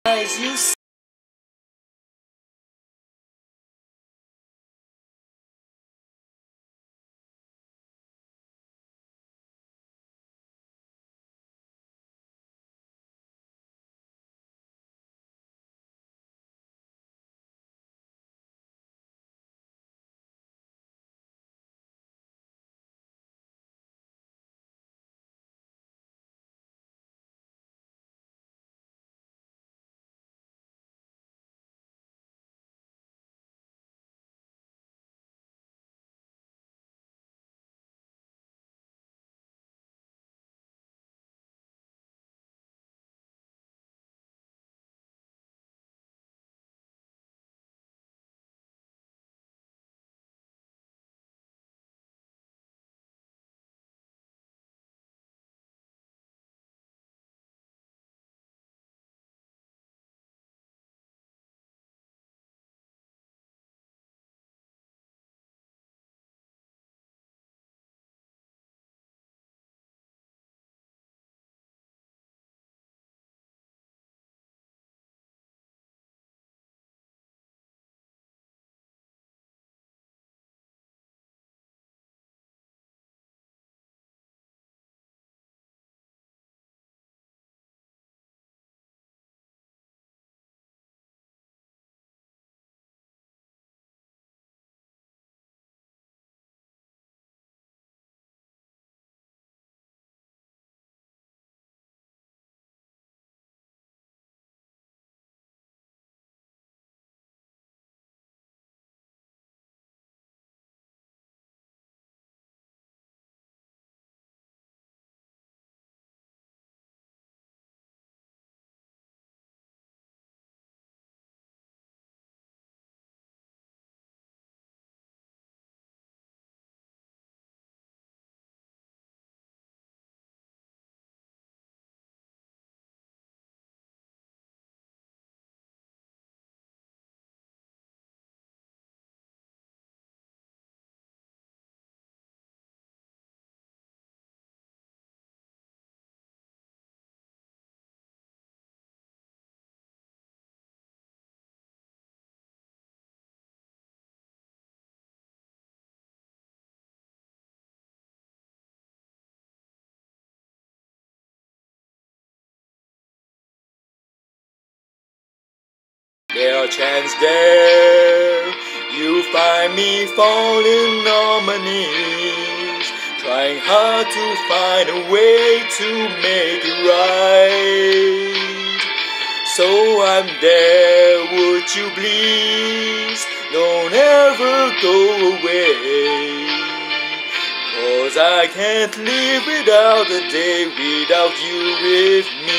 You There are chances there you find me falling on my knees, trying hard to find a way to make it right. So I'm there, would you please don't ever go away, 'cause I can't live without a day without you with me.